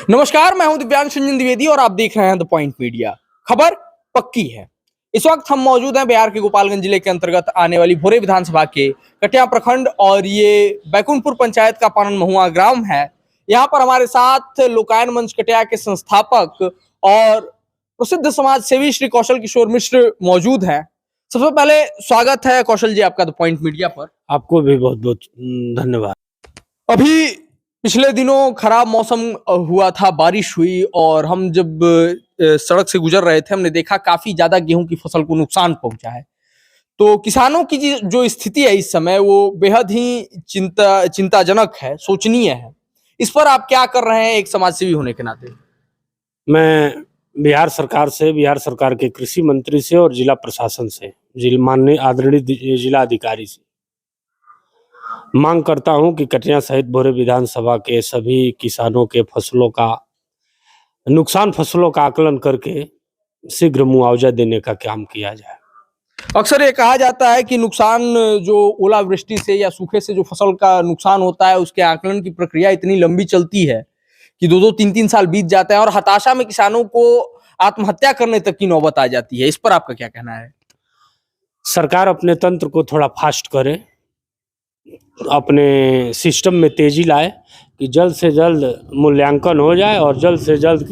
नमस्कार, मैं हूं दिव्यांश रंजन द्विवेदी और आप देख रहे हैं द पॉइंट मीडिया। खबर पक्की है। इस वक्त हम मौजूद हैं बिहार के गोपालगंज जिले के अंतर्गत आने वाली भोरे विधानसभा के कटिया प्रखंड और ये बैकुंठपुर पंचायत का पानन महुआ ग्राम है। यहाँ पर हमारे साथ लोकायन मंच कटिया के संस्थापक और प्रसिद्ध समाज सेवी श्री कौशल किशोर मिश्र मौजूद हैं। सबसे पहले स्वागत है कौशल जी आपका द पॉइंट मीडिया पर। आपको भी बहुत बहुत धन्यवाद। अभी पिछले दिनों खराब मौसम हुआ था, बारिश हुई और हम जब सड़क से गुजर रहे थे हमने देखा काफी ज्यादा गेहूं की फसल को नुकसान पहुंचा है। तो किसानों की जो स्थिति है इस समय वो बेहद ही चिंताजनक है, शोचनीय है। इस पर आप क्या कर रहे हैं एक समाजसेवी होने के नाते? मैं बिहार सरकार से, बिहार सरकार के कृषि मंत्री से और जिला प्रशासन से, माननीय आदरणीय जिला अधिकारी से मांग करता हूं कि कटिया सहित भोरे विधानसभा के सभी किसानों के फसलों का आकलन करके शीघ्र मुआवजा देने का काम किया जाए। अक्सर ये कहा जाता है कि नुकसान जो ओलावृष्टि से या सूखे से जो फसल का नुकसान होता है उसके आकलन की प्रक्रिया इतनी लंबी चलती है कि 2-2, 3-3 साल बीत जाते हैं और हताशा में किसानों को आत्महत्या करने तक की नौबत आ जाती है। इस पर आपका क्या कहना है? सरकार अपने तंत्र को थोड़ा फास्ट करे, अपने सिस्टम में तेजी लाए कि जल्द से जल्द मूल्यांकन हो जाए और जल्द से जल्द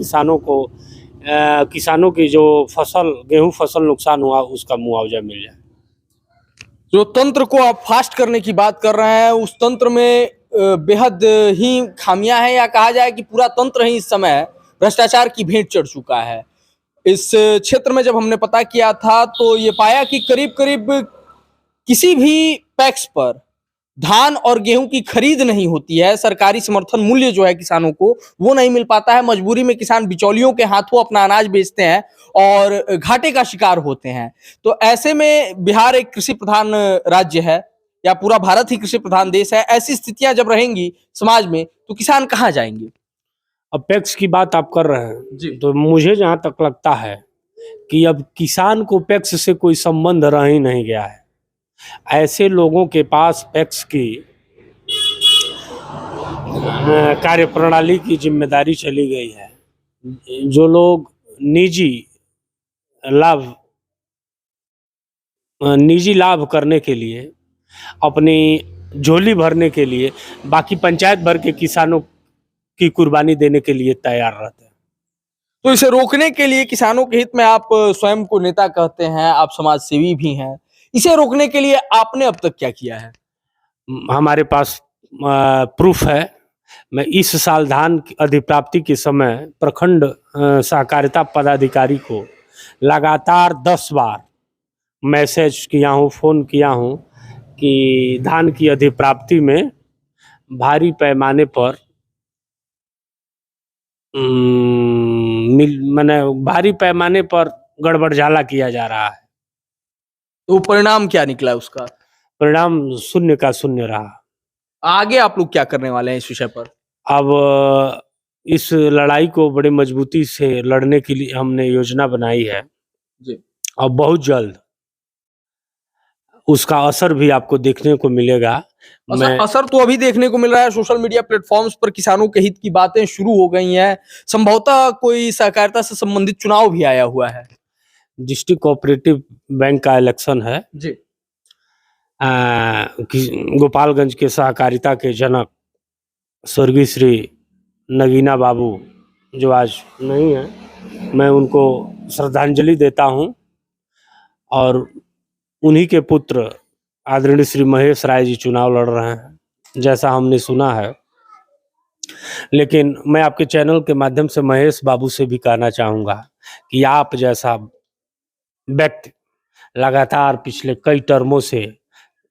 किसानों की जो गेहूं फसल नुकसान हुआ उसका मुआवजा मिल जाए। जो तंत्र को आप फास्ट करने की बात कर रहे हैं उस तंत्र में बेहद ही खामियां हैं, या कहा जाए कि पूरा तंत्र ही इस समय भ्रष्टाचार की भेंट चढ़ चुका है। इस क्षेत्र में जब हमने पता किया था तो ये पाया कि करीब करीब किसी भी पैक्स पर धान और गेहूं की खरीद नहीं होती है। सरकारी समर्थन मूल्य जो है किसानों को वो नहीं मिल पाता है। मजबूरी में किसान बिचौलियों के हाथों अपना अनाज बेचते हैं और घाटे का शिकार होते हैं। तो ऐसे में बिहार एक कृषि प्रधान राज्य है या पूरा भारत ही कृषि प्रधान देश है। ऐसी स्थितियां जब रहेंगी समाज में तो किसान कहाँ जाएंगे? अब पैक्स की बात आप कर रहे हैं जी, तो मुझे जहां तक लगता है कि अब किसान को पैक्स से कोई संबंध रह ही नहीं गया है। ऐसे लोगों के पास पैक्स की कार्यप्रणाली की जिम्मेदारी चली गई है। जो लोग निजी लाभ करने के लिए, अपनी झोली भरने के लिए बाकी पंचायत भर के किसानों की कुर्बानी देने के लिए तैयार रहते हैं। तो इसे रोकने के लिए किसानों के हित में आप स्वयं को नेता कहते हैं, आप समाज सेवी भी हैं। इसे रोकने के लिए आपने अब तक क्या किया है? हमारे पास प्रूफ है। मैं इस साल धान की अधिप्राप्ति के समय प्रखंड सहकारिता पदाधिकारी को लगातार 10 बार मैसेज किया हूँ, फोन किया हूँ कि धान की अधिप्राप्ति में भारी पैमाने पर गड़बड़झाला किया जा रहा है। तो परिणाम क्या निकला उसका? परिणाम शून्य का शून्य रहा। आगे आप लोग क्या करने वाले हैं इस विषय पर? अब इस लड़ाई को बड़े मजबूती से लड़ने के लिए हमने योजना बनाई है जी। और बहुत जल्द उसका असर भी आपको देखने को मिलेगा। असर तो अभी देखने को मिल रहा है। सोशल मीडिया प्लेटफॉर्म्स पर किसानों के हित की बातें शुरू हो गई हैं। संभवतः कोई सहकारिता से संबंधित चुनाव भी आया हुआ है। डिस्ट्रिक्ट कोऑपरेटिव बैंक का इलेक्शन है जी। गोपालगंज के सहकारिता के जनक स्वर्गीय श्री नगीना बाबू जो आज नहीं है, मैं उनको श्रद्धांजलि देता हूं और उन्हीं के पुत्र आदरणीय श्री महेश राय जी चुनाव लड़ रहे हैं जैसा हमने सुना है। लेकिन मैं आपके चैनल के माध्यम से महेश बाबू से भी कहना चाहूँगा कि आप जैसा व्यक्ति लगातार पिछले कई टर्मों से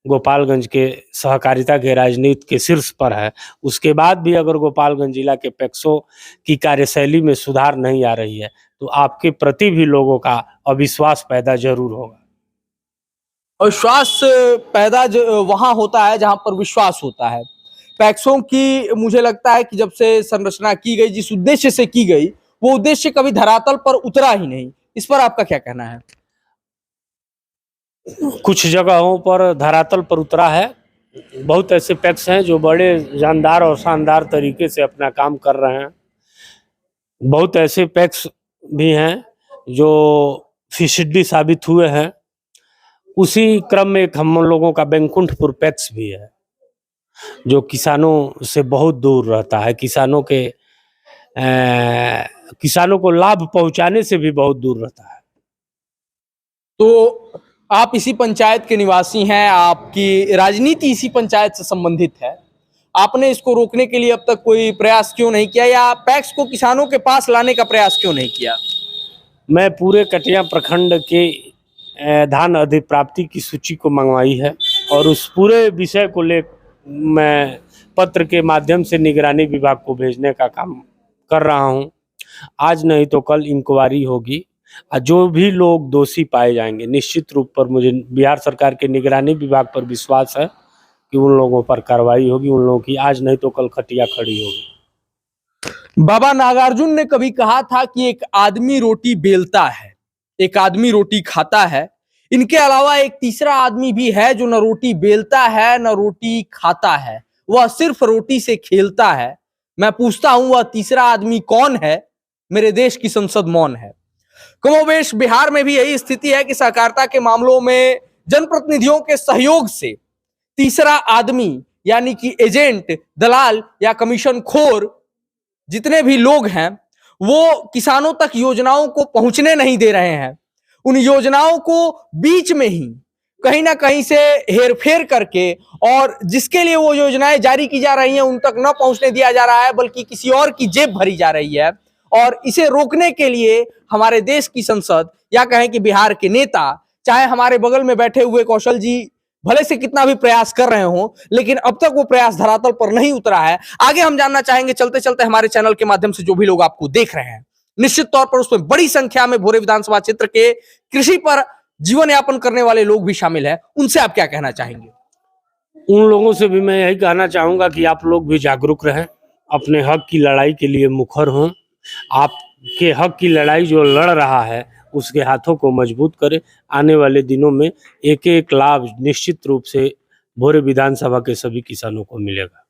गोपालगंज के सहकारिता के राजनीति के शीर्ष पर है, उसके बाद भी अगर गोपालगंज जिला के पैक्सों की कार्यशैली में सुधार नहीं आ रही है तो आपके प्रति भी लोगों का अविश्वास पैदा जरूर होगा। विश्वास पैदा वहां होता है जहां पर विश्वास होता है। पैक्सों की मुझे लगता है कि जब से संरचना की गई, जिस उद्देश्य से की गई, वो उद्देश्य कभी धरातल पर उतरा ही नहीं। इस पर आपका क्या कहना है? कुछ जगहों पर धरातल पर उतरा है। बहुत ऐसे पैक्स हैं जो बड़े जानदार और शानदार तरीके से अपना काम कर रहे हैं। बहुत ऐसे पैक्स भी हैं जो फिसड्डी साबित हुए हैं। उसी क्रम में एक हम लोगों का बैंकुंठपुर पैक्स भी है जो किसानों से बहुत दूर रहता है, किसानों को लाभ पहुंचाने से भी बहुत दूर रहता है। तो आप इसी पंचायत के निवासी हैं, आपकी राजनीति इसी पंचायत से संबंधित है। आपने इसको रोकने के लिए अब तक कोई प्रयास क्यों नहीं किया, या पैक्स को किसानों के पास लाने का प्रयास क्यों नहीं किया? मैं पूरे कटिया प्रखंड के धान अधिप्राप्ति की सूची को मंगवाई है और उस पूरे विषय को ले मैं पत्र के माध्यम से निगरानी विभाग को भेजने का काम कर रहा हूं। आज नहीं तो कल इंक्वायरी होगी, जो भी लोग दोषी पाए जाएंगे निश्चित रूप पर मुझे बिहार सरकार के निगरानी विभाग पर विश्वास है कि उन लोगों पर कार्रवाई होगी। उन लोगों की आज नहीं तो कल खटिया खड़ी होगी। बाबा नागार्जुन ने कभी कहा था कि एक आदमी रोटी बेलता है, एक आदमी रोटी खाता है। इनके अलावा एक तीसरा आदमी भी है जो न रोटी बेलता है न रोटी खाता है, वह सिर्फ रोटी से खेलता है। मैं पूछता हूं वह तीसरा आदमी कौन है? मेरे देश की संसद मौन है। कमोबेश बिहार में भी यही स्थिति है कि सहकारिता के मामलों में जनप्रतिनिधियों के सहयोग से तीसरा आदमी यानी कि एजेंट, दलाल या कमीशन खोर जितने भी लोग हैं वो किसानों तक योजनाओं को पहुंचने नहीं दे रहे हैं। उन योजनाओं को बीच में ही कहीं ना कहीं से हेरफेर करके और जिसके लिए वो योजनाएं जारी की जा रही हैं उन तक न पहुंचने दिया जा रहा है, बल्कि किसी और की जेब भरी जा रही है। और इसे रोकने के लिए हमारे देश की संसद या कहें कि बिहार के नेता, चाहे हमारे बगल में बैठे हुए कौशल जी भले से कितना भी प्रयास कर रहे हो, लेकिन अब तक वो प्रयास धरातल पर नहीं उतरा है। आगे हम जानना चाहेंगे चलते चलते हमारे चैनल के माध्यम से जो भी लोग आपको देख रहे हैं, निश्चित तौर पर उसमें बड़ी संख्या में भोरे विधानसभा क्षेत्र के कृषि पर जीवन यापन करने वाले लोग भी शामिल हैं। उनसे आप क्या कहना चाहेंगे? उन लोगों से भी मैं यही कहना चाहूंगा कि आप लोग भी जागरूक रहें, अपने हक की लड़ाई के लिए मुखर हों। आपके हक की लड़ाई जो लड़ रहा है उसके हाथों को मजबूत करें। आने वाले दिनों में एक एक लाभ निश्चित रूप से भोरे विधानसभा के सभी किसानों को मिलेगा।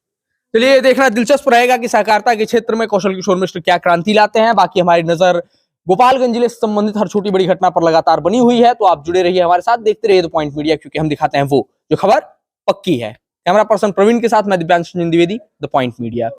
चलिए देखना दिलचस्प रहेगा कि सहकारिता के क्षेत्र में कौशल किशोर मिश्र क्या क्रांति लाते हैं। बाकी हमारी नजर गोपालगंज जिले से संबंधित हर छोटी बड़ी घटना पर लगातार बनी हुई है, तो आप जुड़े रहिए हमारे साथ, देखते रहिए द पॉइंट मीडिया, क्योंकि हम दिखाते हैं वो जो खबर पक्की है। कैमरा पर्सन प्रवीण के साथ मैं Divyansh Dwivedi, the point media.